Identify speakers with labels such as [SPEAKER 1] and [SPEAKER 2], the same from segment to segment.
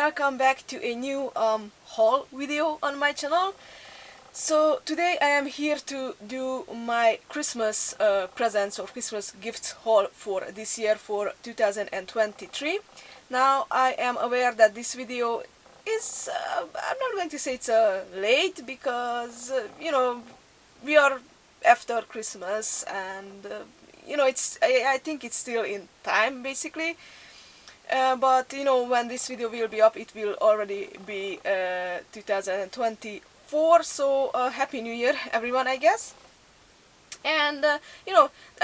[SPEAKER 1] welcome back to a new haul video on my channel. So today I am here to do my Christmas presents or Christmas gifts haul for this year, for 2023. Now I am aware that this video is, I'm not going to say it's late, because we are after Christmas, and I think it's still in time basically. But when this video will be up, it will already be 2024, so Happy New Year everyone, I guess. And I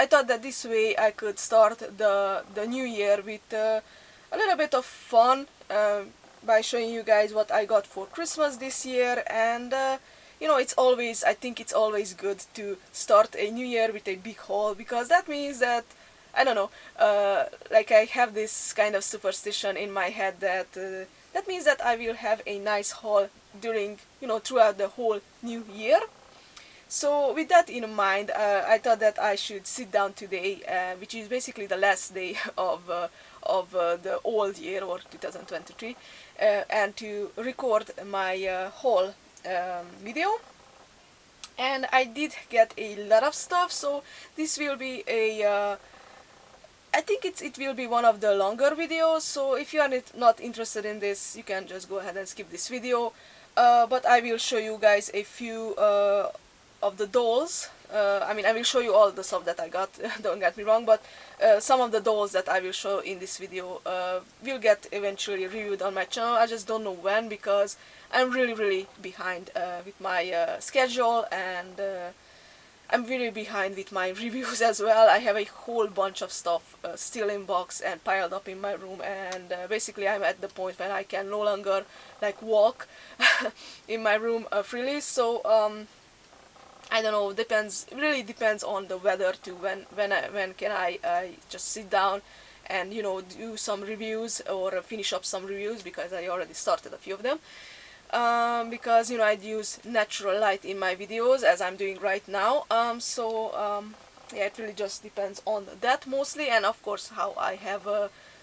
[SPEAKER 1] thought that this way I could start the new year with a little bit of fun, by showing you guys what I got for Christmas this year. And I think it's always good to start a new year with a big haul, because that means that, I don't know, like I have this kind of superstition in my head that that means that I will have a nice haul during, throughout the whole new year. So with that in mind, I thought that I should sit down today, which is basically the last day of the old year, or 2023, and to record my haul video. And I did get a lot of stuff, so this will be a I think it will be one of the longer videos, so if you are not interested in this, you can just go ahead and skip this video. But I will show you guys a few of the dolls. I will show you all the stuff that I got, don't get me wrong, but some of the dolls that I will show in this video will get eventually reviewed on my channel. I just don't know when, because I'm really behind with my schedule, and I'm really behind with my reviews as well. I have a whole bunch of stuff still in box and piled up in my room, and basically I'm at the point when I can no longer like walk in my room freely. So I don't know, really depends on the weather too, when can I just sit down and do some reviews, or finish up some reviews, because I already started a few of them. Because I'd use natural light in my videos, as I'm doing right now. Yeah, it really just depends on that mostly, and of course how I have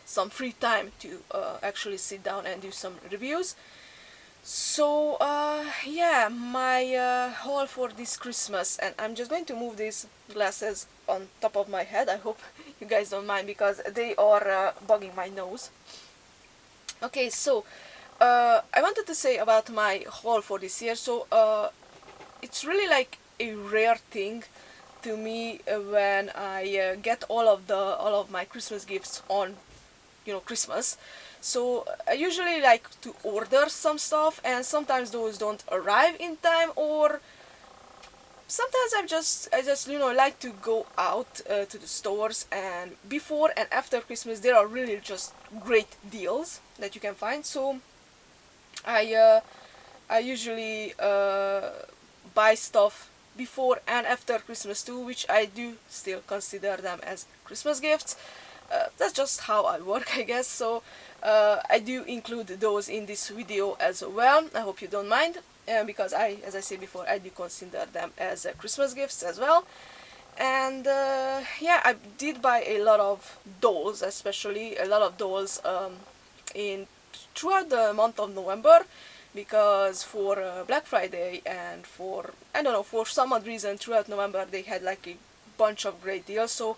[SPEAKER 1] some free time to actually sit down and do some reviews. So yeah, my haul for this Christmas, and I'm just going to move these glasses on top of my head. I hope you guys don't mind, because they are bugging my nose. Okay, so I wanted to say about my haul for this year. So it's really like a rare thing to me when I get all of my Christmas gifts on Christmas. So I usually like to order some stuff, and sometimes those don't arrive in time, or sometimes I just like to go out to the stores, and before and after Christmas there are really just great deals that you can find. So I usually buy stuff before and after Christmas too, which I do still consider them as Christmas gifts. That's just how I work, I guess. So I do include those in this video as well. I hope you don't mind, because as I said before, I do consider them as Christmas gifts as well. And yeah, I did buy a lot of dolls, especially a lot of dolls throughout the month of November, because for Black Friday and for, I don't know, for some odd reason throughout November they had like a bunch of great deals. So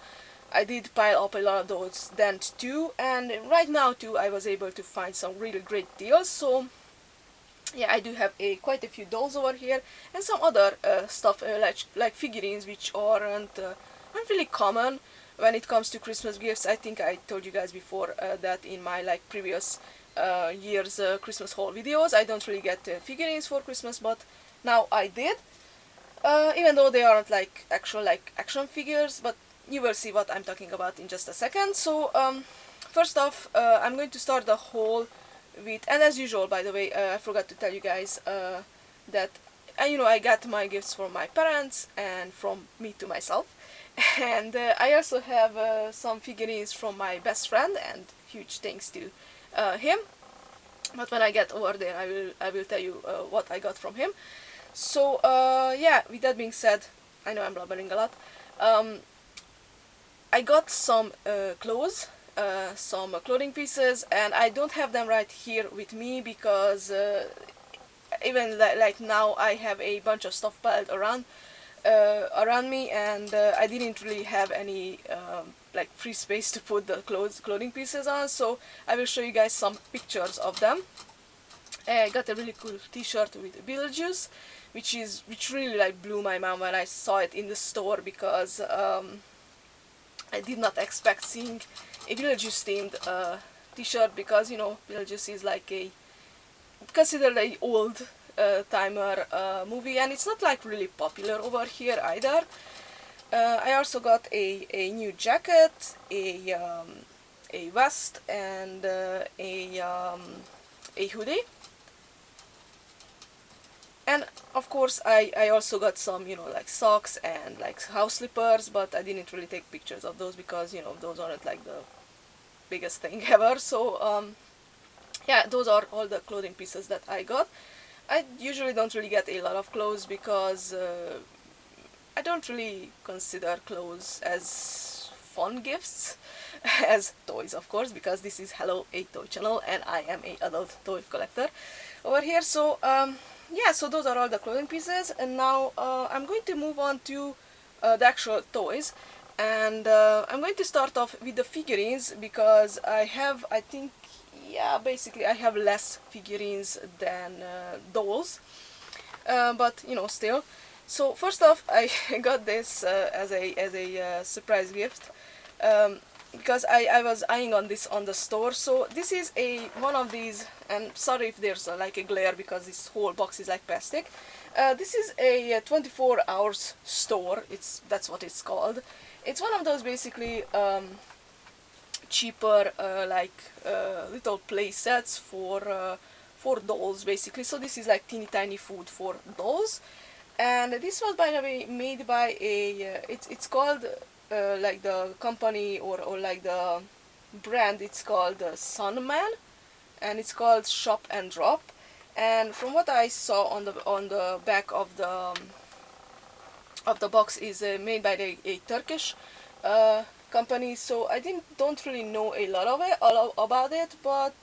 [SPEAKER 1] I did pile up a lot of those then too, and right now too I was able to find some really great deals. So yeah, I do have quite a few dolls over here, and some other stuff like figurines, which aren't really common when it comes to Christmas gifts. I think I told you guys before that in my previous year's Christmas haul videos. I don't really get figurines for Christmas, but now I did, even though they aren't actual action figures, but you will see what I'm talking about in just a second. So first off, I'm going to start the haul with, and as usual, by the way, I forgot to tell you guys that I got my gifts from my parents and from me to myself, and I also have some figurines from my best friend, and huge thanks to him. But when I get over there, I will tell you what I got from him. So yeah, with that being said, I know I'm blabbering a lot. I got some clothes some clothing pieces, and I don't have them right here with me because even like now I have a bunch of stuff piled around me, and I didn't really have any like free space to put the clothing pieces on, so I will show you guys some pictures of them. I got a really cool t-shirt with Beetlejuice, which really like blew my mind when I saw it in the store, because I did not expect seeing a Beetlejuice themed t-shirt, because you know Beetlejuice is like a considered a old timer movie, and it's not like really popular over here either. I also got a new jacket, a vest, and a hoodie. And of course I also got some, you know, like socks and like house slippers, but I didn't really take pictures of those because, you know, those aren't like the biggest thing ever. So yeah, those are all the clothing pieces that I got. I usually don't really get a lot of clothes because I don't really consider clothes as fun gifts, as toys of course, because this is Hello, a toy channel, and I am a adult toy collector over here. So yeah, so those are all the clothing pieces, and now I'm going to move on to the actual toys, and I'm going to start off with the figurines because I have, I think, yeah, basically I have less figurines than dolls, but you know, still. So first off, I got this as a surprise gift, because I was eyeing on this on the store. So this is one of these, and sorry if there's like a glare because this whole box is like plastic. This is a 24 hours store. That's what it's called. It's one of those basically cheaper little play sets for dolls basically. So this is like teeny tiny food for dolls, and this was, by the way, made by a it's called like the company or like the brand, it's called Sunman, and it's called Shop and Drop. And from what I saw on the back of the box, is made by a Turkish company. So I don't really know a lot of about it, but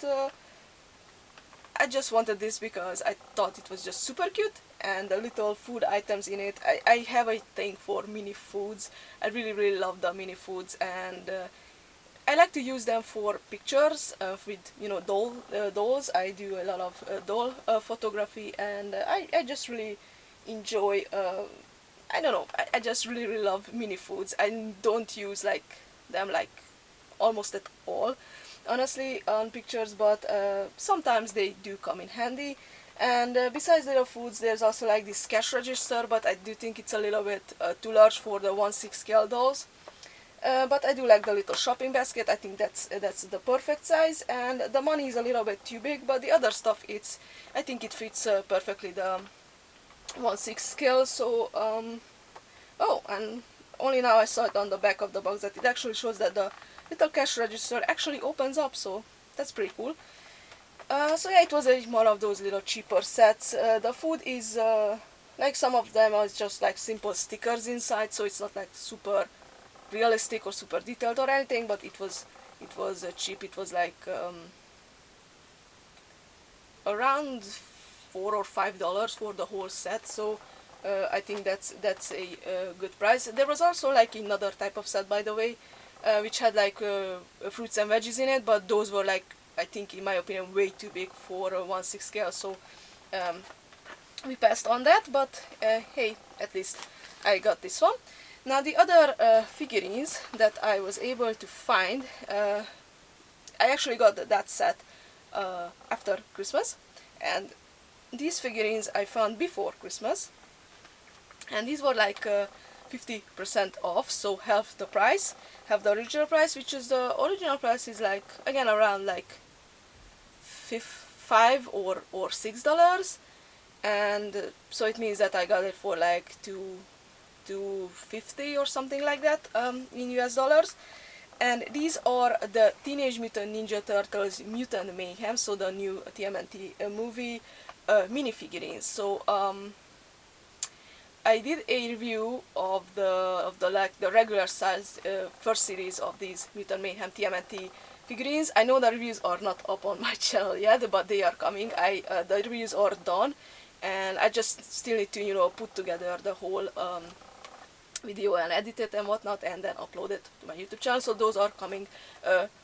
[SPEAKER 1] I just wanted this because I thought it was just super cute, and the little food items in it. I have a thing for mini foods. I really love the mini foods, and I like to use them for pictures with, you know, dolls. I do a lot of doll photography, and I just really enjoy, I don't know, I just really love mini foods. I don't use them almost at all, honestly, on pictures, but sometimes they do come in handy. And besides little foods, there's also like this cash register, but I do think it's a little bit too large for the 1/6 scale dolls. But I do like the little shopping basket. I think that's the perfect size, and the money is a little bit too big, but the other stuff, I think it fits perfectly the 1/6 scale. So oh, and only now I saw it on the back of the box that it actually shows that the little cash register actually opens up, so that's pretty cool. So yeah, it was one of those little cheaper sets. The food is like, some of them are just like simple stickers inside, so it's not like super realistic or super detailed or anything, but it was cheap. It was like around $4 or $5 for the whole set, so I think that's a good price. There was also like another type of set, by the way, which had like fruits and veggies in it, but those were like, I think, in my opinion, way too big for a 1/6 scale, so we passed on that, but hey, at least I got this one. Now the other figurines that I was able to find, I actually got that set after Christmas, and these figurines I found before Christmas, and these were like 50% off, so half the price, half the original price, which is, the original price is like, again, around like $5 or $6, and so it means that I got it for like $250 or something like that in US dollars. And these are the Teenage Mutant Ninja Turtles Mutant Mayhem, so the new TMNT movie minifigurines. So I did a review of the regular size first series of these Mutant Mayhem TMNT figurines. I know the reviews are not up on my channel yet, but they are coming. The reviews are done, and I just still need to, you know, put together the whole video and edit it and whatnot, and then upload it to my YouTube channel. So those are coming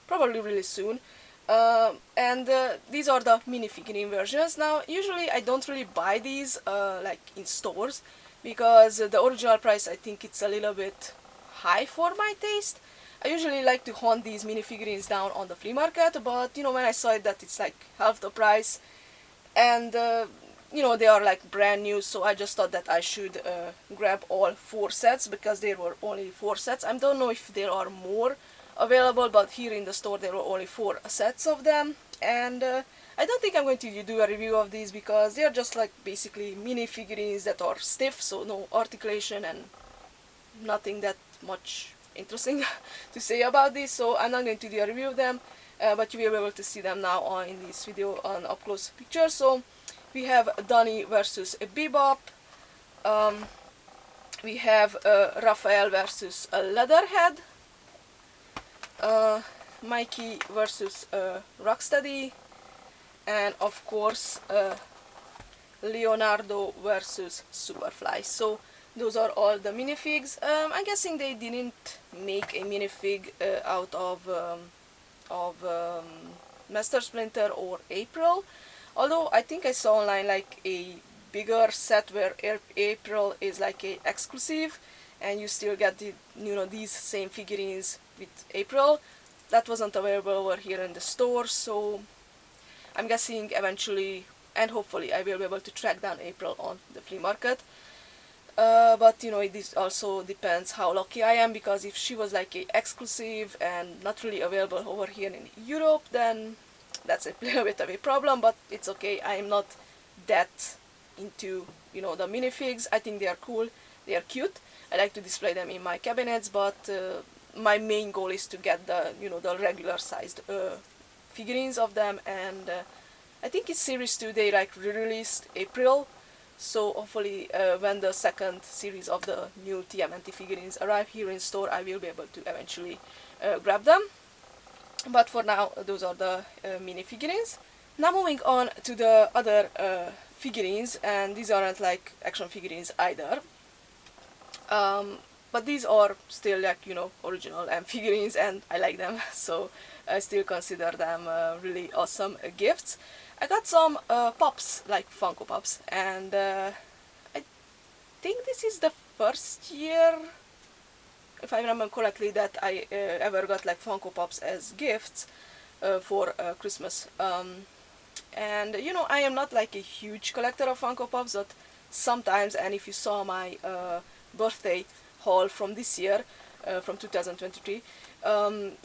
[SPEAKER 1] probably really soon. And these are the minifigurine versions. Now, usually I don't really buy these like in stores, because the original price, I think it's a little bit high for my taste. I usually like to hunt these minifigurines down on the flea market, but you know, when I saw it that it's like half the price, and you know, they are like brand new, so I just thought that I should grab all 4 sets, because there were only 4 sets. I don't know if there are more available, but here in the store there were only 4 sets of them, and I don't think I'm going to do a review of these, because they are just like basically minifigurines that are stiff, so no articulation and nothing that much interesting to say about this, so I'm not going to do a review of them, but you will be able to see them now in this video on up close picture. So we have Donnie versus Bebop, we have Raphael versus Leatherhead, Mikey versus Rocksteady, and of course Leonardo versus Superfly. So those are all the minifigs. I'm guessing they didn't make a minifig out of Master Splinter or April, although I think I saw online like a bigger set where April is like a exclusive, and you still get the, you know, these same figurines with April. That wasn't available over here in the store, so I'm guessing eventually and hopefully I will be able to track down April on the flea market. But you know, it also depends how lucky I am, because if she was like a exclusive and not really available over here in Europe, then that's a little bit of a problem, but it's okay. I am not that into, you know, the minifigs. I think they are cool, they are cute. I like to display them in my cabinets, but my main goal is to get the, you know, the regular sized figurines of them, and I think it's series 2 they like re-released April. So hopefully when the second series of the new TMNT figurines arrive here in store, I will be able to eventually grab them. But for now, those are the mini figurines. Now moving on to the other figurines, and these aren't like action figurines either. But these are still like, you know, original figurines, and I like them, so I still consider them really awesome gifts. I got some pops, like Funko Pops, and I think this is the first year, if I remember correctly, that I ever got like Funko Pops as gifts for Christmas. And you know, I am not like a huge collector of Funko Pops, but sometimes, and if you saw my birthday haul from this year, from 2023,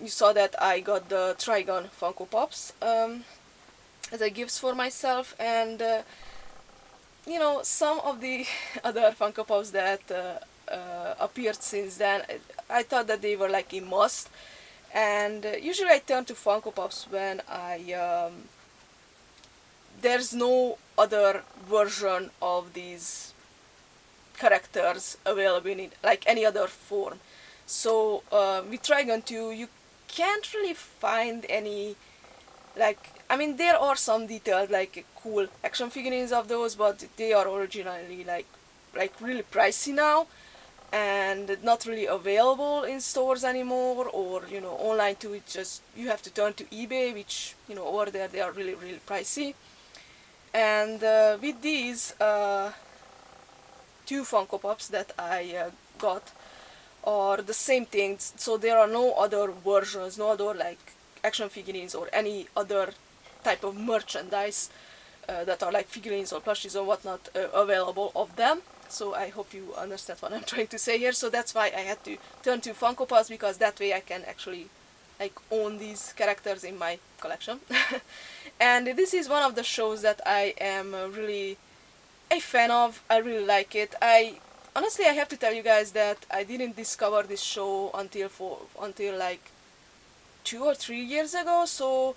[SPEAKER 1] you saw that I got the Trigon Funko Pops as a gifts for myself, and you know, some of the other Funko Pops that appeared since then, I thought that they were like a must, and usually I turn to Funko Pops when I there's no other version of these characters available in like any other form. So with Trigon 2 you can't really find any, like, I mean, there are some detailed like cool action figurines of those, but they are originally like really pricey now and not really available in stores anymore, or you know, online too. It's just, you have to turn to eBay, which, you know, over there they are really pricey. And with these 2 Funko Pops that I got are the same things, so there are no other versions, no other like action figurines or any other type of merchandise that are like figurines or plushies or whatnot available of them. So I hope you understand what I'm trying to say here. So that's why I had to turn to Funko Pops, because that way I can actually like own these characters in my collection. And this is one of the shows that I am really a fan of. I really like it. Honestly, I have to tell you guys that I didn't discover this show until like 2 or 3 years ago, so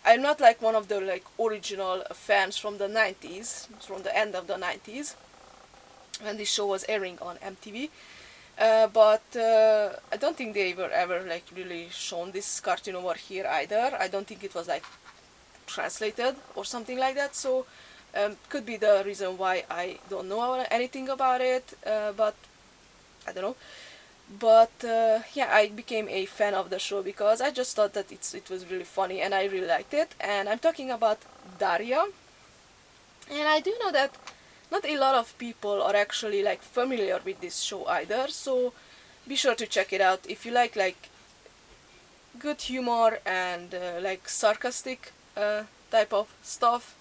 [SPEAKER 1] I'm not like one of the like original fans from the 90s, from the end of the 90s, when this show was airing on MTV. But I don't think they were ever like really shown this cartoon over here either. I don't think it was like translated or something like that, so could be the reason why I don't know anything about it, but I don't know. But yeah, I became a fan of the show because I just thought that it was really funny and I really liked it. And I'm talking about Daria. And I do know that not a lot of people are actually like familiar with this show either, so be sure to check it out if you like good humor and like sarcastic type of stuff.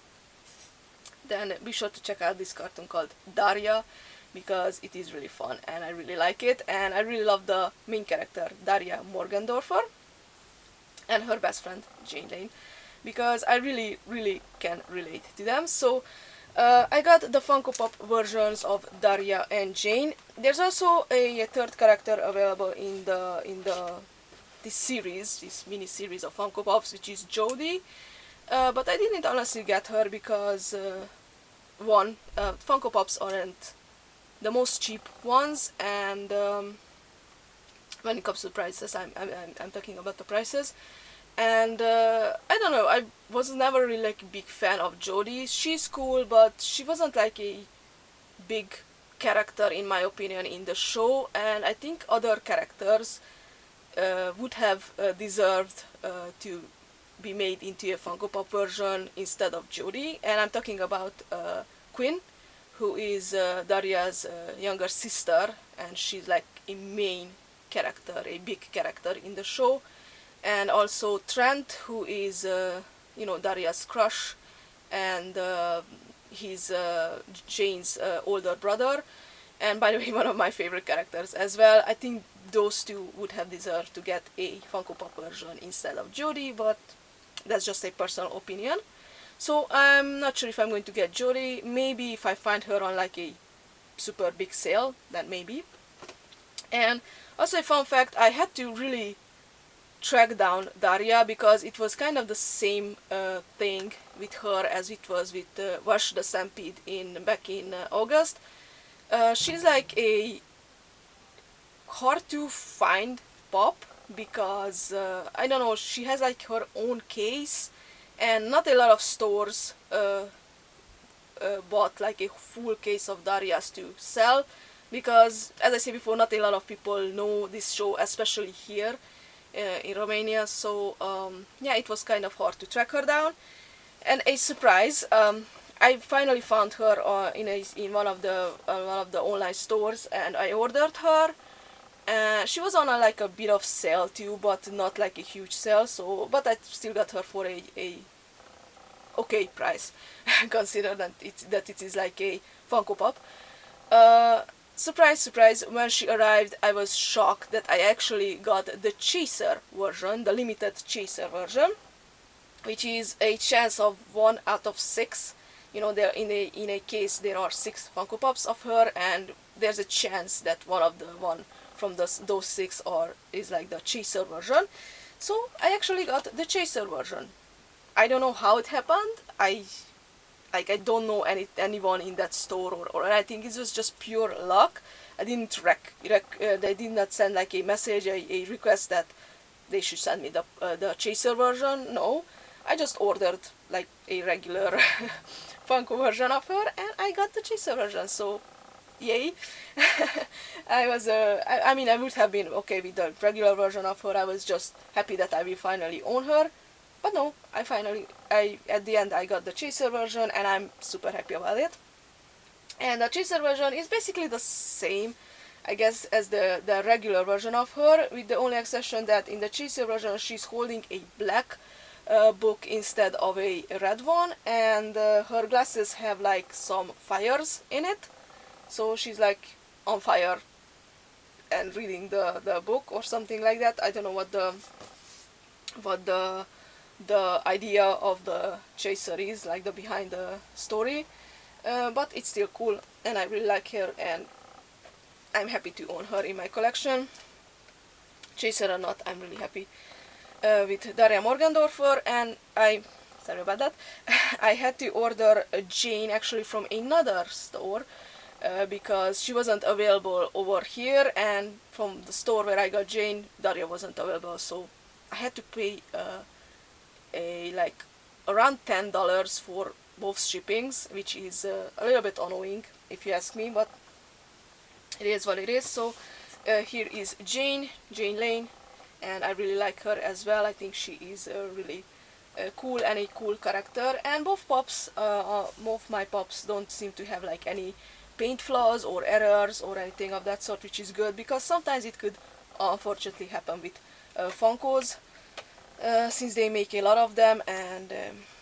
[SPEAKER 1] Then be sure to check out this cartoon called Daria, because it is really fun and I really like it, and I really love the main character Daria Morgendorfer and her best friend Jane Lane, because I really can relate to them. So I got the Funko Pop versions of Daria and Jane. There's also a third character available in this series, this mini series of Funko Pops, which is Jodie. But I didn't honestly get her because one, Funko Pops aren't the most cheap ones, and when it comes to prices, I'm talking about the prices. And I don't know, I was never really like a big fan of Jodie. She's cool, but she wasn't like a big character in my opinion in the show, and I think other characters would have deserved to be made into a Funko Pop version instead of Jodie. And I'm talking about Quinn, who is Daria's younger sister, and she's like a main character, a big character in the show. And also Trent, who is Daria's crush, and he's Jane's older brother, and by the way, one of my favorite characters as well. I think those two would have deserved to get a Funko Pop version instead of Jodie, but that's just a personal opinion. So I'm not sure if I'm going to get Jodie. Maybe if I find her on like a super big sale, then maybe. And also a fun fact, I had to really track down Daria because it was kind of the same thing with her as it was with Vash the Stampede back in August. She's like a hard to find pop because I don't know, she has like her own case, and not a lot of stores bought like a full case of Darias to sell, because as I said before, not a lot of people know this show, especially here in Romania. So yeah, it was kind of hard to track her down. And a surprise, I finally found her in one of the online stores, and I ordered her. She was on like a bit of sale too, but not like a huge sale. So, but I still got her for a okay price, consider that it is like a Funko Pop. Surprise, surprise! When she arrived, I was shocked that I actually got the Chaser version, the limited Chaser version, which is a chance of 1 out of 6. You know, there in a case there are 6 Funko Pops of her, and there's a chance that one from those 6 is like the Chaser version. So I actually got the Chaser version. I don't know how it happened. I don't know anyone in that store, or I think it was just pure luck. I didn't they did not send like a message, a request that they should send me the Chaser version. No, I just ordered like a regular Funko version of her, and I got the Chaser version. So yay! I mean, I would have been okay with the regular version of her. I was just happy that I will finally own her. But no, at the end I got the Chaser version, and I'm super happy about it. And the Chaser version is basically the same, I guess, as the regular version of her, with the only exception that in the Chaser version she's holding a black book instead of a red one, and her glasses have like some fires in it. So she's like on fire and reading the book or something like that. I don't know what the idea of the Chaser is, like the behind the story, but it's still cool, and I really like her, and I'm happy to own her in my collection. Chaser or not, I'm really happy with Daria Morgendorfer. And sorry about that, I had to order a Jane actually from another store, because she wasn't available over here, and from the store where I got Jane, Daria wasn't available, so I had to pay like around $10 for both shippings, which is a little bit annoying if you ask me, but it is what it is. So here is Jane Lane, and I really like her as well. I think she is really cool and a cool character, and both my pups don't seem to have like any paint flaws or errors or anything of that sort, which is good, because sometimes it could unfortunately happen with Funkos, since they make a lot of them, and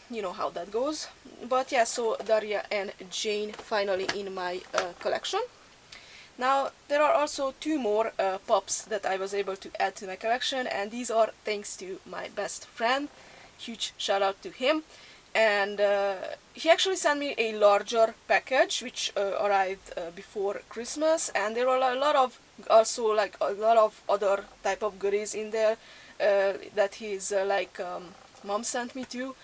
[SPEAKER 1] you know how that goes. But yeah, so Daria and Jane finally in my collection. Now there are also two more pups that I was able to add to my collection, and these are thanks to my best friend. Huge shout out to him. And he actually sent me a larger package which arrived before Christmas, and there are a lot of other type of goodies in there that his mom sent me too,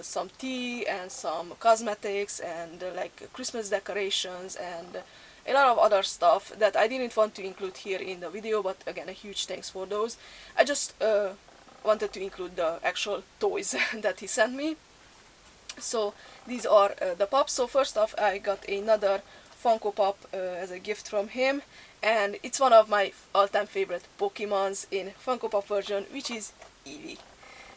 [SPEAKER 1] some tea and some cosmetics and like Christmas decorations and a lot of other stuff that I didn't want to include here in the video, but again, a huge thanks for those. I just wanted to include the actual toys that he sent me. So these are the pups. So first off, I got another Funko Pop as a gift from him, and it's one of my all-time favorite Pokemons in Funko Pop version, which is Eevee.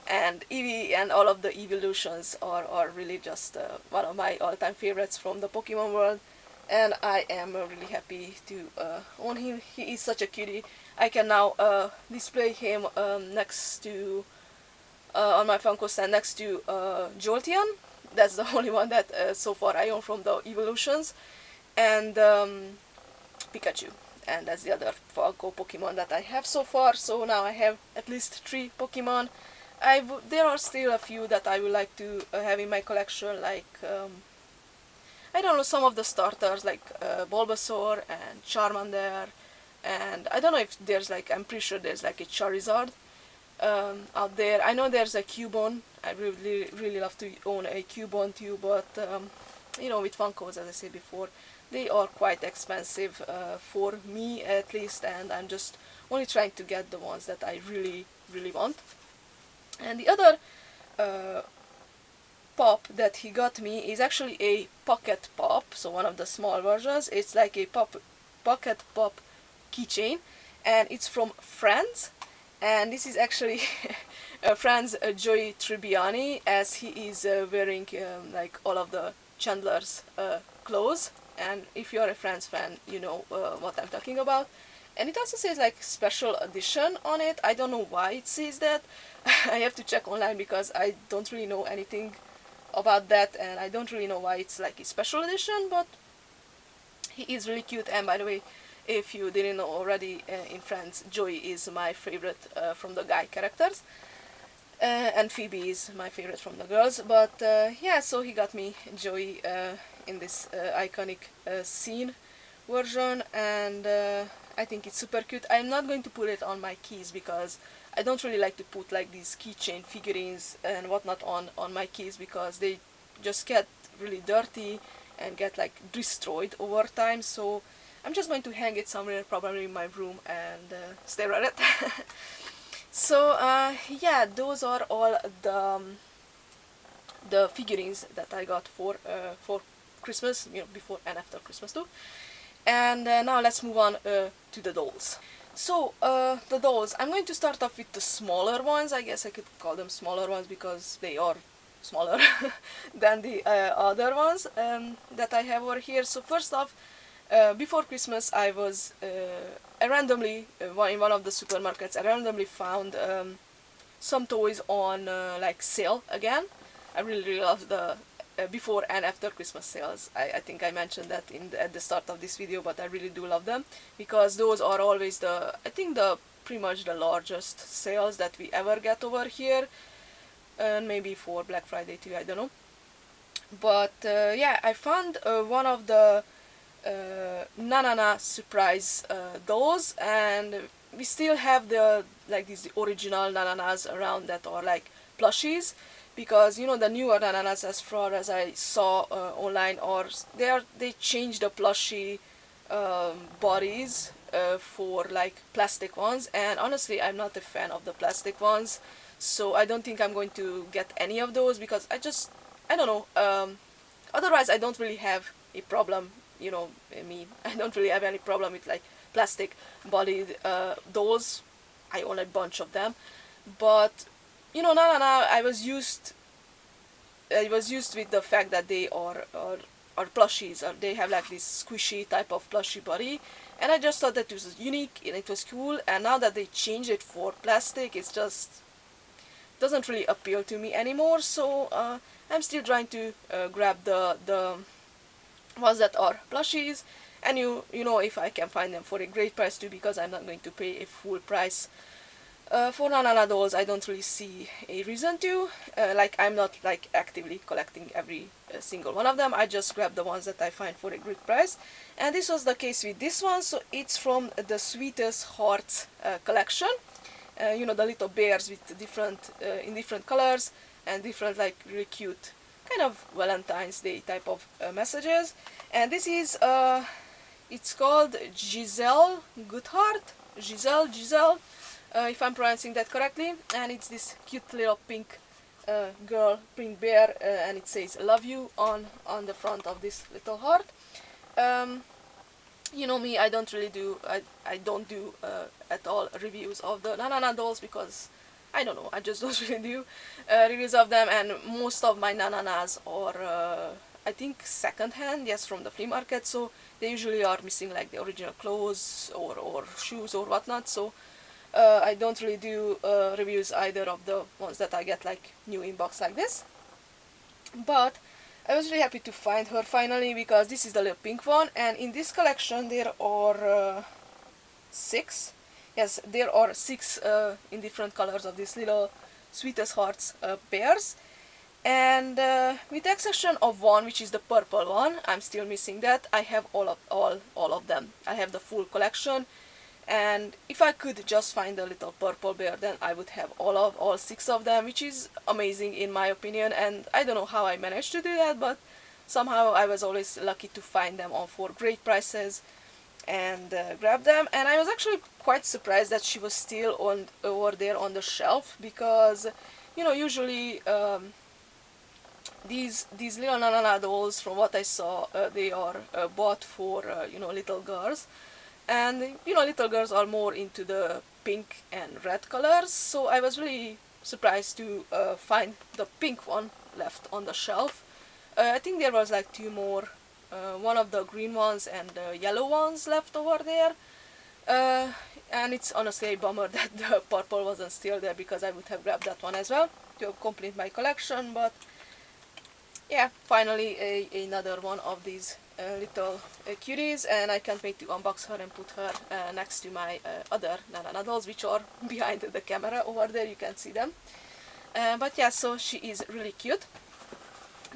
[SPEAKER 1] And Eevee and all of the evolutions are really just one of my all-time favorites from the Pokemon world, and I am really happy to own him. He is such a cutie. I can now display him next to on my Funko stand next to Jolteon. That's the only one that so far I own from the evolutions, and Pikachu. And that's the other Funko Pokemon that I have so far. So now I have at least 3 Pokemon. There are still a few that I would like to have in my collection, like I don't know, some of the starters like Bulbasaur and Charmander, and I don't know if there's like, I'm pretty sure there's like a Charizard out there. I know there's a Cubone. I really love to own a Cubone too, but you know, with Funkos, as I said before, they are quite expensive for me at least, and I'm just only trying to get the ones that I really want. And the other pop that he got me is actually a pocket pop, so one of the small versions. It's like a pocket pop keychain, and it's from Friends, and this is actually Friends Joey Tribbiani, as he is wearing like all of the Chandler's clothes, and if you're a Friends fan, you know what I'm talking about. And it also says like special edition on it. I don't know why it says that. I have to check online because I don't really know anything about that, and I don't really know why it's like a special edition, but he is really cute. And by the way, if you didn't know already, in Friends, Joey is my favorite from the guy characters, and Phoebe is my favorite from the girls. But yeah, so he got me Joey in this iconic scene version, and I think it's super cute. I'm not going to put it on my keys because I don't really like to put like these keychain figurines and whatnot on my keys, because they just get really dirty and get like destroyed over time. So I'm just going to hang it somewhere, probably in my room, and stare at it. So yeah, those are all the figurines that I got for Christmas, you know, before and after Christmas too. And now let's move on to the dolls. So the dolls, I'm going to start off with the smaller ones. I guess I could call them smaller ones because they are smaller than the other ones that I have over here. So first off, before Christmas, I randomly, in one of the supermarkets, I randomly found some toys on like sale again. I really love the before and after Christmas sales. I think I mentioned that at the start of this video, but I really do love them because those are always pretty much the largest sales that we ever get over here, and maybe for Black Friday too, I don't know. But yeah, I found one of the Nanana surprise dolls, and we still have these original Nananas around that are like plushies. because you know the newer Nananas, as far as I saw online, or they changed the plushie bodies for like plastic ones, and honestly I'm not a fan of the plastic ones, so I don't think I'm going to get any of those because I don't know, otherwise I don't really have a problem, you know, I don't really have any problem with like plastic bodied dolls. I own a bunch of them, but you know, Nanana, I was used with the fact that they are plushies, or they have like this squishy type of plushie body, and I just thought that it was unique and it was cool. And now that they changed it for plastic, it's just doesn't really appeal to me anymore. So I'm still trying to grab the ones that are plushies, and you know, if I can find them for a great price too, because I'm not going to pay a full price for Nanana dolls. I don't really see a reason to. Like, I'm not like actively collecting every single one of them. I just grab the ones that I find for a great price, and this was the case with this one. So it's from the Sweetest Hearts collection. You know, the little bears with different in different colors and different like really cute kind of Valentine's Day type of messages. And this is it's called Giselle Goodheart. Giselle, if I'm pronouncing that correctly, and it's this cute little pink girl, pink bear, and it says "Love you" on the front of this little heart. You know me, I don't do at all reviews of the Nanana dolls because I don't know, I just don't really do reviews of them, and most of my Nananas are I think second-hand, yes, from the flea market, so they usually are missing like the original clothes or shoes or whatnot, so I don't really do reviews either of the ones that I get like new in box like this. But I was really happy to find her finally, because this is the little pink one, and in this collection there are 6. Yes, there are 6 in different colors of these little Sweetest Hearts bears. And with the exception of one, which is the purple one, I'm still missing that. I have all of them. I have the full collection, and if I could just find a little purple bear, then I would have all 6 of them, which is amazing in my opinion. And I don't know how I managed to do that, but somehow I was always lucky to find them on for great prices and grab them. And I was actually quite surprised that she was still over there on the shelf, because you know, usually these little Nanana dolls, from what I saw, they are bought for you know, little girls, and you know, little girls are more into the pink and red colors, so I was really surprised to find the pink one left on the shelf. I think there was like 2 more, one of the green ones and the yellow ones left over there, and it's honestly a bummer that the purple wasn't still there, because I would have grabbed that one as well to complete my collection. But yeah, finally another one of these little cuties, and I can't wait to unbox her and put her next to my other Nanana dolls, which are behind the camera over there, you can see them. But yeah, so she is really cute.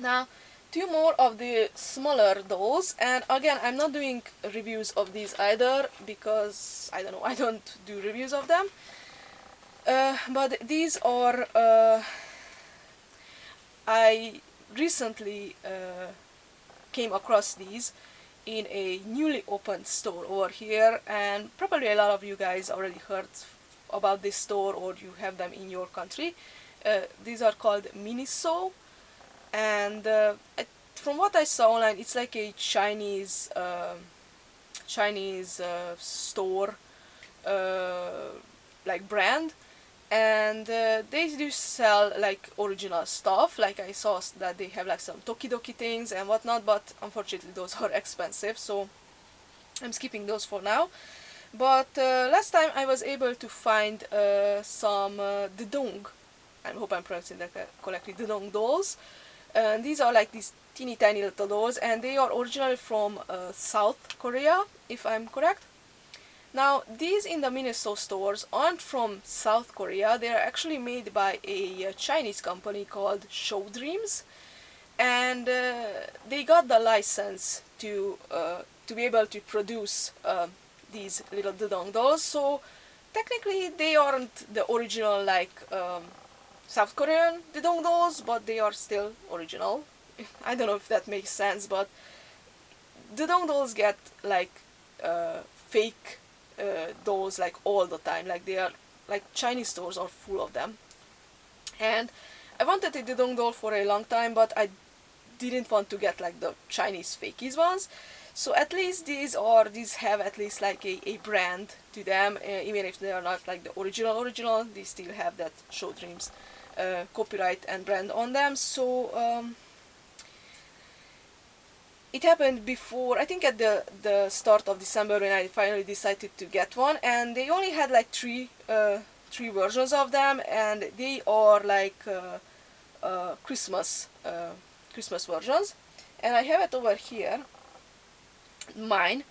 [SPEAKER 1] Now 2 more of the smaller dolls, and again, I'm not doing reviews of these either, because I don't know, I don't do reviews of them. But these are I recently came across these in a newly opened store over here, and probably a lot of you guys already heard about this store, or you have them in your country. These are called Miniso, and from what I saw online, it's like a Chinese store like brand, and they do sell like original stuff. Like, I saw that they have like some Tokidoki things and whatnot, but unfortunately those are expensive, so I'm skipping those for now. But last time I was able to find some Dedong, I hope I'm pronouncing that correctly, Dedong dolls. And these are like these teeny tiny little dolls, and they are originally from South Korea, if I'm correct. Now, these in the Miniso stores aren't from South Korea. They are actually made by a Chinese company called Show Dreams, and they got the license to be able to produce these little Dedong dolls. So technically they aren't the original like South Korean Didong dolls, but they are still original. I don't know if that makes sense, but Didong dolls get like fake dolls like all the time. Like they are like Chinese stores are full of them. And I wanted a Didong doll for a long time, but I didn't want to get like the Chinese fakies ones. So at least these have at least like a brand to them, even if they are not like the original, they still have that Show Dreams copyright and brand on them. So it happened before, I think at the start of December, when I finally decided to get one, and they only had like three versions of them, and they are like Christmas versions. And I have it over here, mine,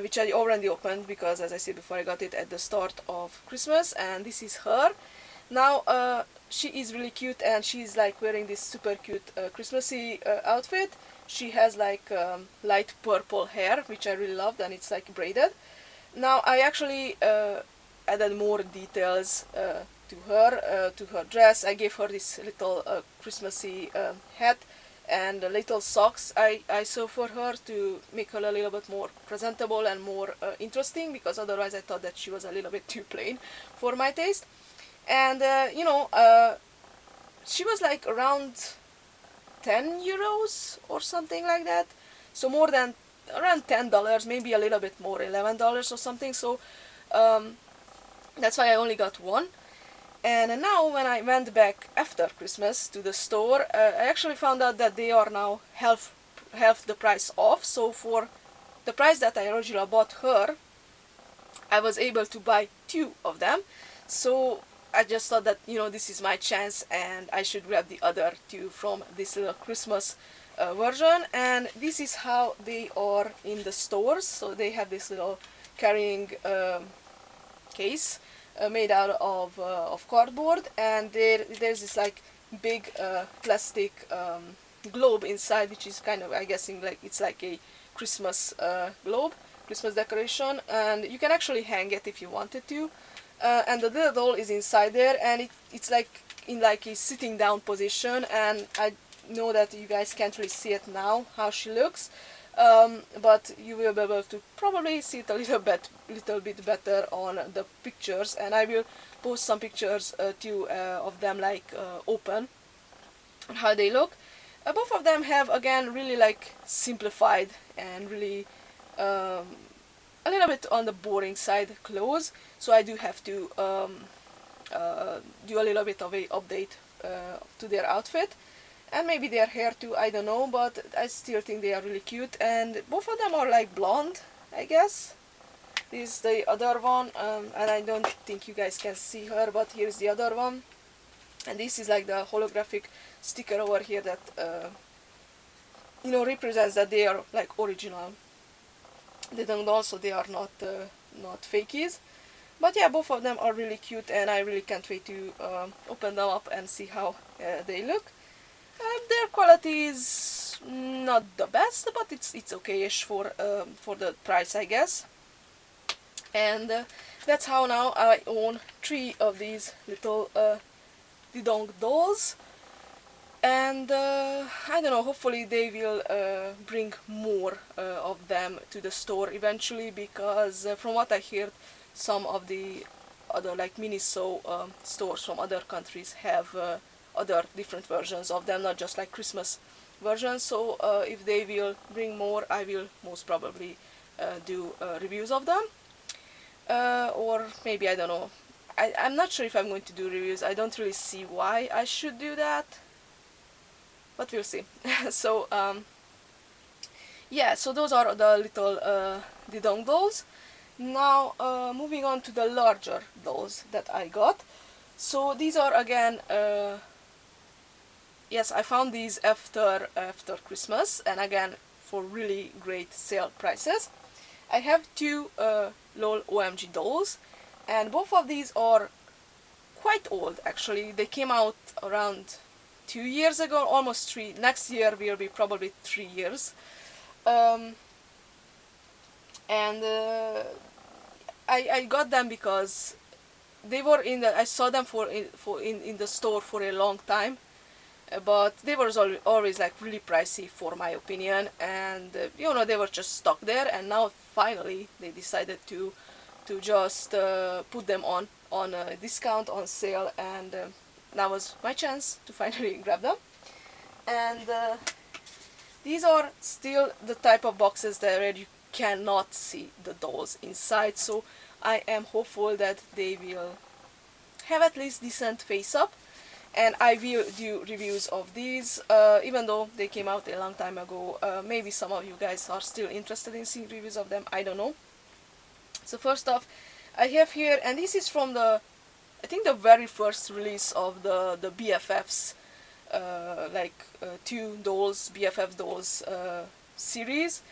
[SPEAKER 1] which I already opened because, as I said before, I got it at the start of Christmas, and this is her. Now she is really cute, and she's like wearing this super cute Christmassy outfit. She has like light purple hair, which I really loved, and it's like braided. Now I actually added more details to her dress. I gave her this little Christmassy hat and little socks I sew for her to make her a little bit more presentable and more interesting, because otherwise I thought that she was a little bit too plain for my taste. And she was like around 10 euros or something like that, so more than around $10, maybe a little bit more, $11 or something. So that's why I only got one. And now when I went back after Christmas to the store, I actually found out that they are now half the price off. So for the price that I originally bought her, I was able to buy two of them. So I just thought that, this is my chance, and I should grab the other two from this little Christmas version. And this is how they are in the stores. So they have this little carrying case made out of cardboard, and there's this like big plastic globe inside, which is kind of, I guessing, like it's like a Christmas globe, Christmas decoration, and you can actually hang it if you wanted to. And the little doll is inside there, and it's like in like a sitting down position, and I know that you guys can't really see it now how she looks, but you will be able to probably see it a little bit better on the pictures, and I will post some pictures too of them like open and how they look. Both of them have, again, really like simplified and really a little bit on the boring side clothes, so I do have to do a little bit of a update to their outfit, and maybe their hair too, I don't know, but I still think they are really cute. And both of them are like blonde, I guess. This is the other one, and I don't think you guys can see her, but here's the other one. And this is like the holographic sticker over here that represents that they are like original. They don't also, they are not fakies. But yeah, both of them are really cute, and I really can't wait to open them up and see how they look. Their quality is not the best, but it's okay-ish for the price, I guess. And that's how now I own 3 of these little Didong dolls. And I don't know, hopefully they will bring more of them to the store eventually, because from what I heard, some of the other like Miniso stores from other countries have other different versions of them, not just like Christmas versions. So if they will bring more, I will most probably do reviews of them. Or maybe, I don't know, I'm not sure if I'm going to do reviews. I don't really see why I should do that, but we'll see. So yeah, so those are the little Didong dolls. Now moving on to the larger dolls that I got. So these are, again, yes, I found these after Christmas, and again for really great sale prices. I have 2 LOL OMG dolls, and both of these are quite old actually. They came out around 2 years ago, almost 3. Next year will be probably 3 years. And I got them because they were in the, I saw them in the store for a long time, but they were always like really pricey for my opinion, and you know, they were just stuck there, and now finally they decided to just put them on a discount, on sale, and that was my chance to finally grab them. And these are still the type of boxes that where you cannot see the dolls inside, so I am hopeful that they will have at least decent face up, and I will do reviews of these, even though they came out a long time ago. Maybe some of you guys are still interested in seeing reviews of them, I don't know. So first off, I have here, and this is from the, I think the very first release of the BFFs, two dolls, BFF dolls series,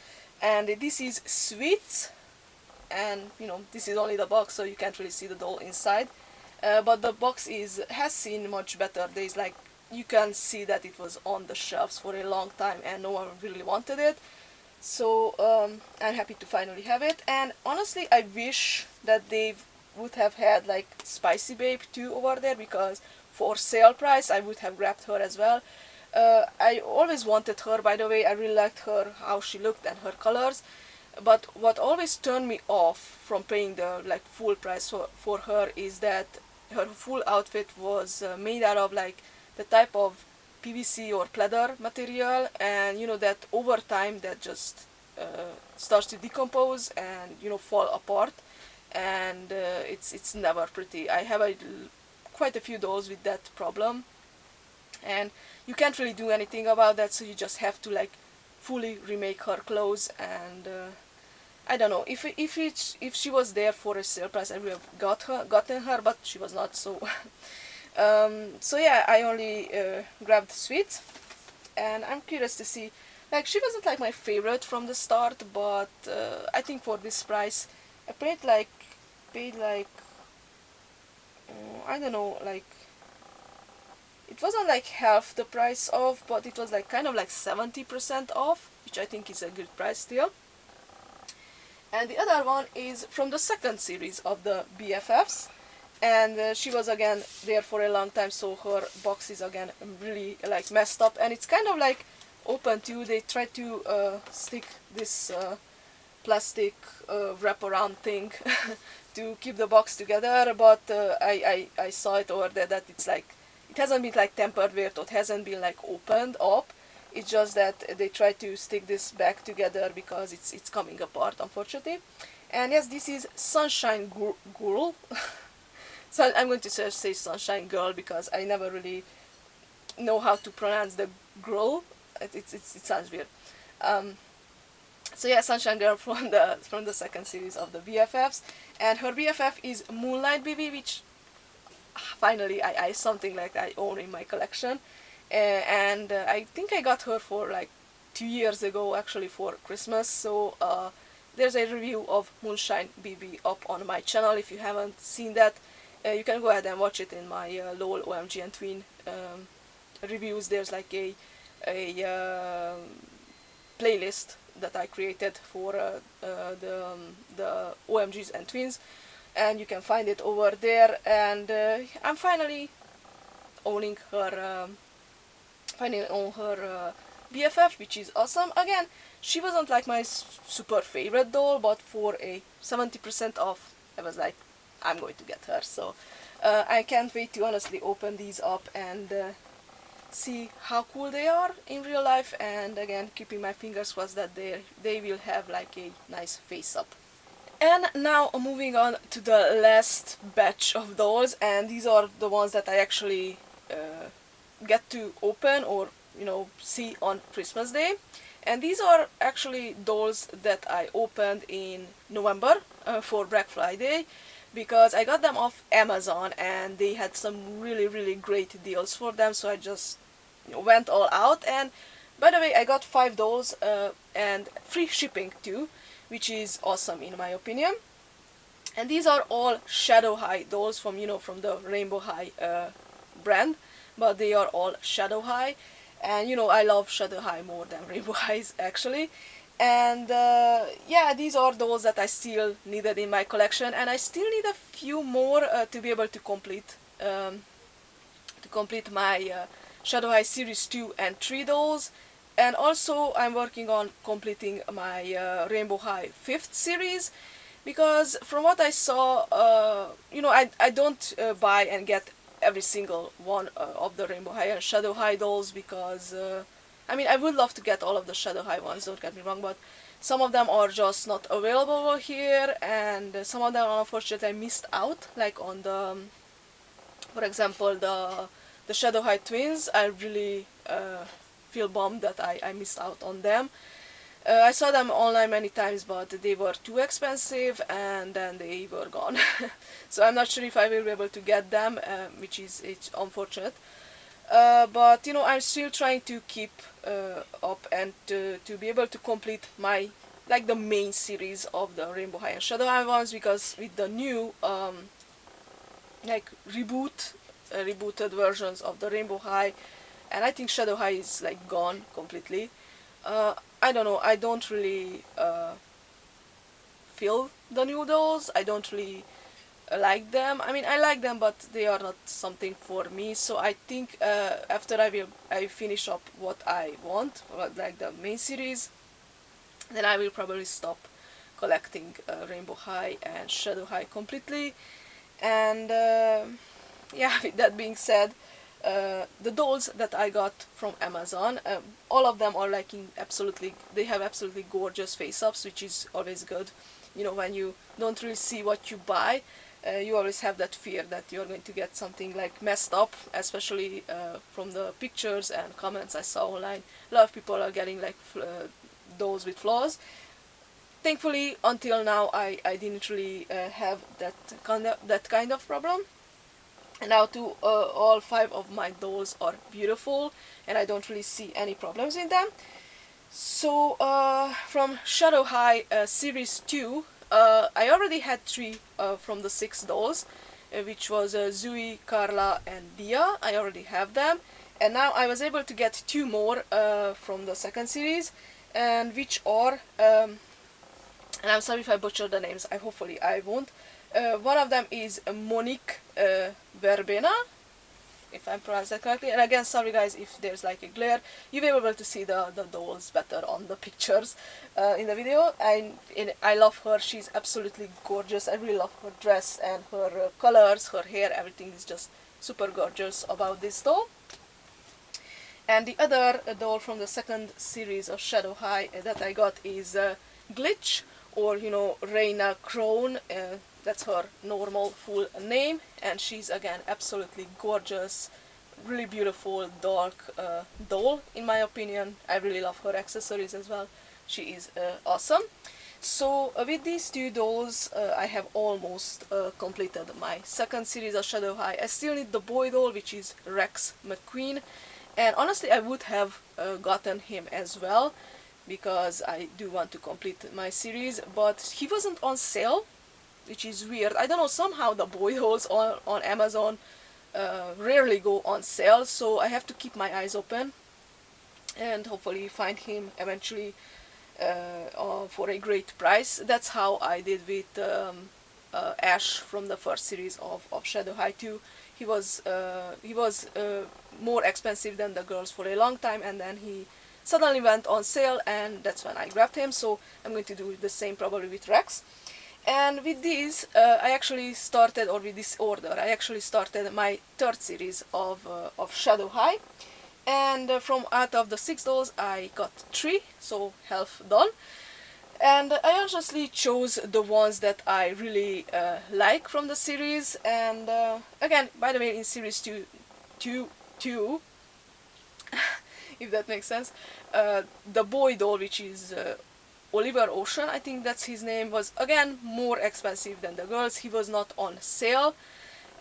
[SPEAKER 1] and this is Sweet, and you know, this is only the box, so you can't really see the doll inside, but the box has seen much better days. Like, you can see that it was on the shelves for a long time and no one really wanted it, so I'm happy to finally have it. And honestly, I wish that they would have had like Spicy Babe too over there, because for sale price I would have grabbed her as well. I always wanted her, by the way. I really liked her, how she looked and her colors, but what always turned me off from paying the like full price for her is that her full outfit was made out of like the type of PVC or pleather material, and you know that over time that just starts to decompose and, you know, fall apart, and it's never pretty. I have quite a few dolls with that problem, and you can't really do anything about that, so you just have to like fully remake her clothes. And I don't know, if she was there for a sale price I would have gotten her, but she was not, so so yeah, I only grabbed Sweet, and I'm curious to see, like, she wasn't like my favorite from the start, but I think for this price I paid like I don't know, like, it wasn't like half the price off, but it was like kind of like 70% off, which I think is a good price still. And the other one is from the second series of the BFFs, and she was again there for a long time, so her box is again really like messed up, and it's kind of like open too. They tried to stick this plastic wraparound thing to keep the box together, but I saw it over there that it's like, it hasn't been like tempered with, or it hasn't been like opened up. It's just that they try to stick this back together because it's coming apart, unfortunately. And yes, this is Sunshine Girl. So I'm going to say Sunshine Girl because I never really know how to pronounce the girl. It sounds weird. So yeah, Sunshine Girl from the second series of the BFFs, and her BFF is Moonlight Baby, which finally I something like I own in my collection. And I think I got her for like 2 years ago, actually, for Christmas. So there's a review of Moonshine BB up on my channel. If you haven't seen that, you can go ahead and watch it in my LOL, OMG and Tween reviews. There's like a playlist that I created for the OMGs and Tweens, and you can find it over there. And I'm finally owning her. Finally on her BFF, which is awesome. Again, she wasn't like my super favorite doll, but for a 70% off, I was like, I'm going to get her. So I can't wait to honestly open these up and see how cool they are in real life, and again, keeping my fingers crossed that they will have like a nice face up. And now moving on to the last batch of dolls, and these are the ones that I actually get to open, or you know, see on Christmas Day. And these are actually dolls that I opened in November for Black Friday, because I got them off Amazon and they had some really great deals for them, so I just, you know, went all out. And by the way, I got 5 dolls and free shipping too, which is awesome in my opinion. And these are all Shadow High dolls from, you know, from the Rainbow High brand, but they are all Shadow High, and you know, I love Shadow High more than Rainbow Highs actually. And yeah, these are those that I still needed in my collection, and I still need a few more to be able to complete my Shadow High Series 2 and 3 dolls. And also I'm working on completing my Rainbow High 5th series, because from what I saw, I don't buy and get every single one of the Rainbow High and Shadow High dolls, because I mean, I would love to get all of the Shadow High ones, don't get me wrong, but some of them are just not available over here, and some of them unfortunately I missed out, like on the, for example, the Shadow High twins. I really feel bummed that I missed out on them. I saw them online many times, but they were too expensive, and then they were gone. So I'm not sure if I will be able to get them, which is it's unfortunate. But you know, I'm still trying to keep up and to be able to complete my, like, the main series of the Rainbow High and Shadow High ones, because with the new like rebooted versions of the Rainbow High, and I think Shadow High is like gone completely. I don't know, I don't really feel the new dolls. I don't really like them. I mean, I like them, but they are not something for me. So I think after I finish up what I want, like the main series, then I will probably stop collecting Rainbow High and Shadow High completely. And yeah, with that being said, the dolls that I got from Amazon, all of them are like they have absolutely gorgeous face-ups, which is always good. You know, when you don't really see what you buy, you always have that fear that you're going to get something like messed up, especially from the pictures and comments I saw online. A lot of people are getting like dolls with flaws. Thankfully, until now, I didn't really have that kind of problem. And now all 5 of my dolls are beautiful, and I don't really see any problems in them. So from Shadow High Series 2, I already had 3 from the 6 dolls, which was Zui, Carla, and Dia. I already have them. And now I was able to get 2 more from the second series, and which are, and I'm sorry if I butcher the names, hopefully I won't. One of them is Monique Verbena, if I'm pronouncing that correctly. And again, sorry guys if there's like a glare. You'll be able to see the dolls better on the pictures in the video. I love her. She's absolutely gorgeous. I really love her dress and her colors, her hair. Everything is just super gorgeous about this doll. And the other doll from the second series of Shadow High that I got is Glitch, or you know, Reina Crone. That's her normal full name, and she's again absolutely gorgeous, really beautiful, dark doll in my opinion. I really love her accessories as well. She is awesome. So with these 2 dolls, I have almost completed my second series of Shadow High. I still need the boy doll, which is Rex McQueen, and honestly I would have gotten him as well, because I do want to complete my series, but he wasn't on sale, which is weird. I don't know, somehow the boy dolls on Amazon rarely go on sale, so I have to keep my eyes open and hopefully find him eventually for a great price. That's how I did with Ash from the first series of Shadow High 2. He was more expensive than the girls for a long time, and then he suddenly went on sale, and that's when I grabbed him. So I'm going to do the same probably with Rex. And with these, I actually started, or with this order, I actually started my 3rd series of Shadow High. And from out of the 6 dolls, I got 3, so half done. And I honestly chose the ones that I really like from the series. And again, by the way, in series 2, if that makes sense, the boy doll, which is Oliver Ocean, I think that's his name, was again more expensive than the girls. He was not on sale,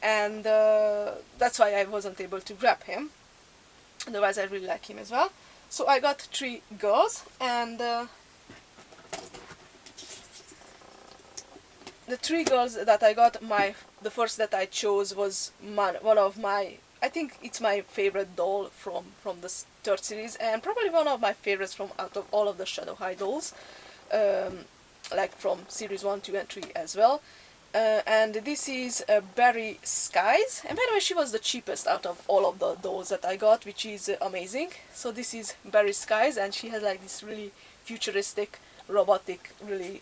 [SPEAKER 1] and that's why I wasn't able to grab him. Otherwise I really like him as well. So I got 3 girls, and the 3 girls that I got, the first that I chose was one of my I think it's my favorite doll from the third series, and probably one of my favorites from out of all of the Shadow High dolls, um, like from series 1, 2, and 3 as well. And this is Berry Skies, and by the way, she was the cheapest out of all of the dolls that I got, which is amazing. So this is Berry Skies, and she has like this really futuristic, robotic, really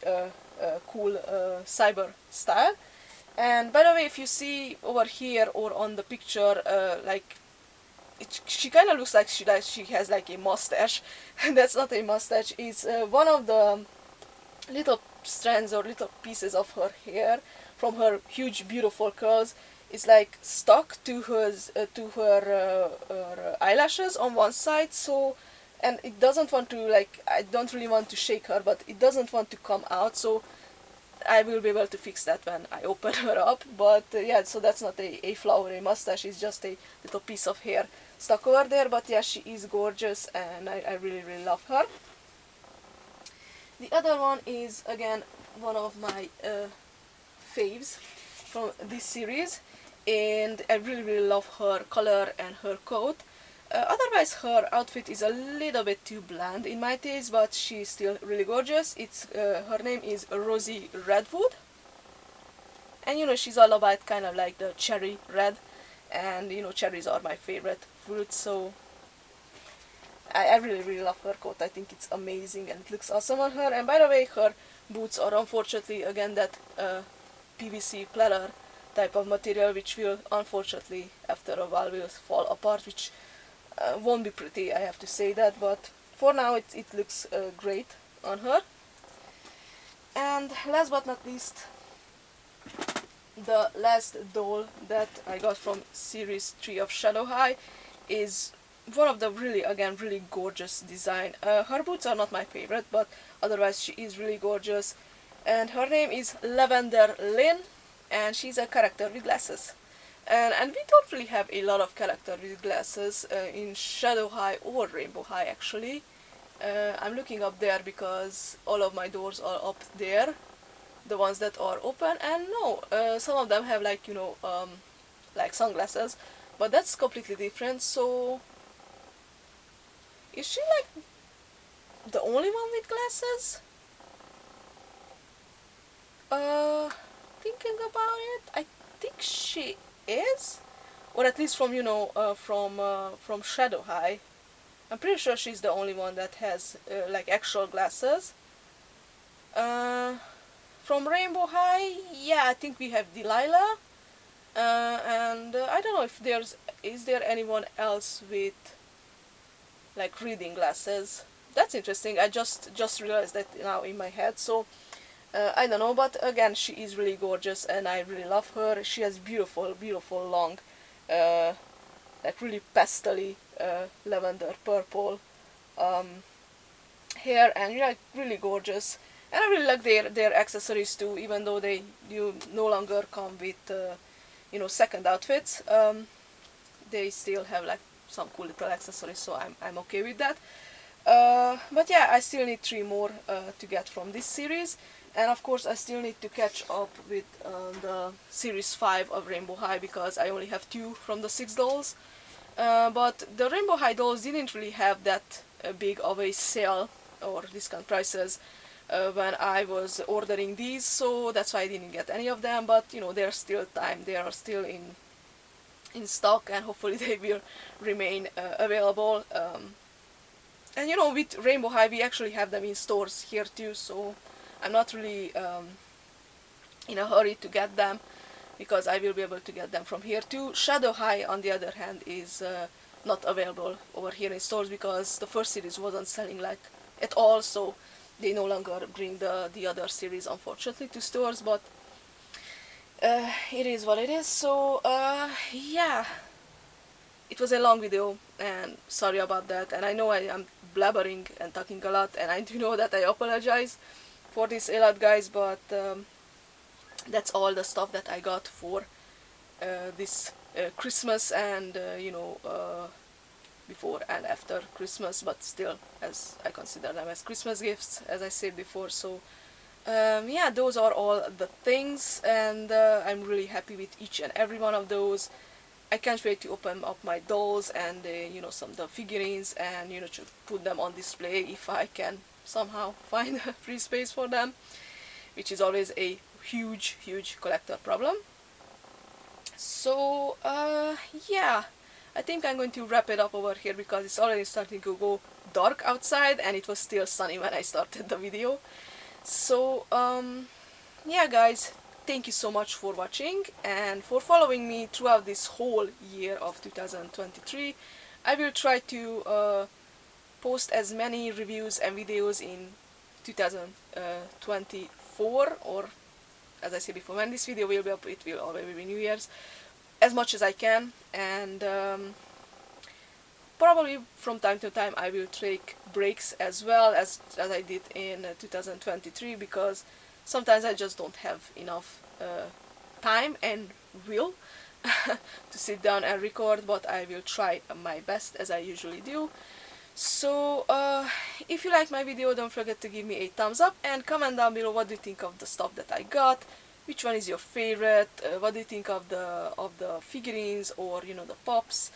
[SPEAKER 1] cool cyber style. And by the way, if you see over here or on the picture, like she kind of looks like she has like a mustache. That's not a mustache. It's one of the little strands or little pieces of her hair from her huge, beautiful curls is like stuck to her eyelashes on one side. So, and it doesn't want to, like, I don't really want to shake her, but it doesn't want to come out. So I will be able to fix that when I open her up. But yeah, so that's not a flowery mustache, it's just a little piece of hair stuck over there. But yeah, she is gorgeous, and I really, really love her. The other one is, again, one of my faves from this series, and I really, really love her color and her coat. Otherwise, her outfit is a little bit too bland in my taste, but she's still really gorgeous. It's her name is Rosie Redwood, and you know, she's all about kind of like the cherry red, and you know, cherries are my favorite fruit, so I really, really love her coat. I think it's amazing and it looks awesome on her. And by the way, her boots are unfortunately again that PVC pleather type of material, which will unfortunately after a while will fall apart, which won't be pretty, I have to say that, but for now it looks great on her. And last but not least, the last doll that I got from series 3 of Shadow High is one of the really, again, really gorgeous design. Her boots are not my favorite, but otherwise she is really gorgeous. And her name is Lavender Lynn, and she's a character with glasses. And we don't really have a lot of character with glasses in Shadow High or Rainbow High, actually. I'm looking up there because all of my doors are up there, the ones that are open, and no, some of them have like, you know, like sunglasses, but that's completely different. So is she like the only one with glasses? Thinking about it, I think she is, or at least from, you know, from Shadow High. I'm pretty sure she's the only one that has like actual glasses. From Rainbow High, yeah, I think we have Delilah, and I don't know if is there anyone else with like reading glasses. That's interesting. I just realized that now in my head. So I don't know, but again, she is really gorgeous, and I really love her. She has beautiful, beautiful long, like really pastely lavender purple hair, and yeah, really gorgeous. And I really like their accessories too, even though they no longer come with you know, second outfits. They still have like some cool little accessories, so I'm okay with that. But yeah, I still need 3 more to get from this series, and of course I still need to catch up with the series 5 of Rainbow High, because I only have 2 from the 6 dolls. But the Rainbow High dolls didn't really have that big of a sale or discount prices when I was ordering these, so that's why I didn't get any of them. But you know, there's still time, they are still in stock, and hopefully they will remain available. And you know, with Rainbow High we actually have them in stores here too, so I'm not really in a hurry to get them, because I will be able to get them from here too. Shadow High, on the other hand, is not available over here in stores, because the first series wasn't selling like at all, so they no longer bring the other series, unfortunately, to stores. But it is what it is. So yeah, it was a long video, and sorry about that, and I know I am blabbering and talking a lot, and I do know that I apologize for this a lot, guys, but that's all the stuff that I got for this Christmas, and you know, before and after Christmas, but still, as I consider them as Christmas gifts, as I said before. So yeah, those are all the things, and I'm really happy with each and every one of those. I can't wait to open up my dolls and you know, some of the figurines, and you know, to put them on display if I can somehow find a free space for them, which is always a huge collector problem. So yeah, I think I'm going to wrap it up over here because it's already starting to go dark outside and it was still sunny when I started the video. So yeah guys, thank you so much for watching and for following me throughout this whole year of 2023. I will try to post as many reviews and videos in 2024, or as I said before, when this video will be up, it will already be New Year's, as much as I can, and probably from time to time I will take breaks as well as I did in 2023, because sometimes I just don't have enough time and will to sit down and record, but I will try my best as I usually do. So if you like my video, don't forget to give me a thumbs up and comment down below what do you think of the stuff that I got, which one is your favorite, what do you think of the figurines, or you know, the pops,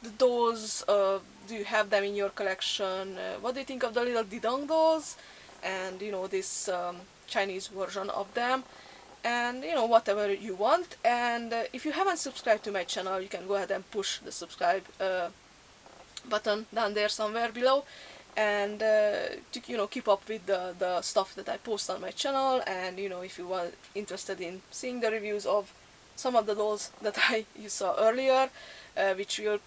[SPEAKER 1] the dolls, do you have them in your collection, what do you think of the little Didong dolls, and you know, this Chinese version of them, and you know, whatever you want. And if you haven't subscribed to my channel, you can go ahead and push the subscribe button down there somewhere below, and to, you know, keep up with the stuff that I post on my channel. And you know, if you are interested in seeing the reviews of some of the dolls that you saw earlier, which will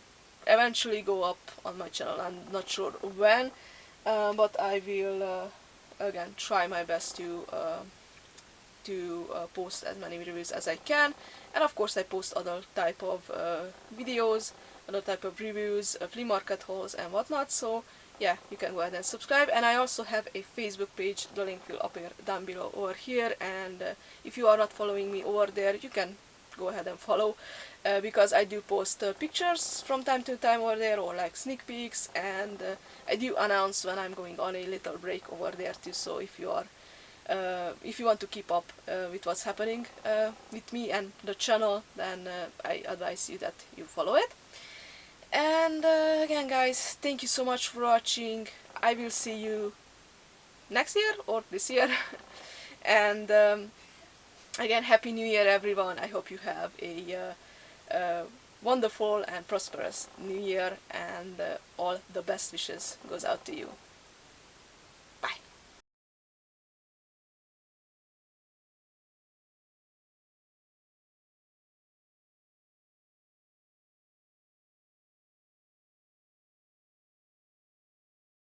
[SPEAKER 1] eventually go up on my channel, I'm not sure when, but I will again try my best to post as many reviews as I can. And of course I post other type of videos, other type of reviews, flea market hauls and whatnot. So yeah, you can go ahead and subscribe. And I also have a Facebook page, the link will appear down below over here, and if you are not following me over there, you can go ahead and follow, because I do post pictures from time to time over there, or like sneak peeks, and I do announce when I'm going on a little break over there too. So if you are if you want to keep up with what's happening with me and the channel, then I advise you that you follow it. And again guys, thank you so much for watching. I will see you next year or this year. And again, Happy New Year everyone. I hope you have a wonderful and prosperous New Year, and all the best wishes goes out to you.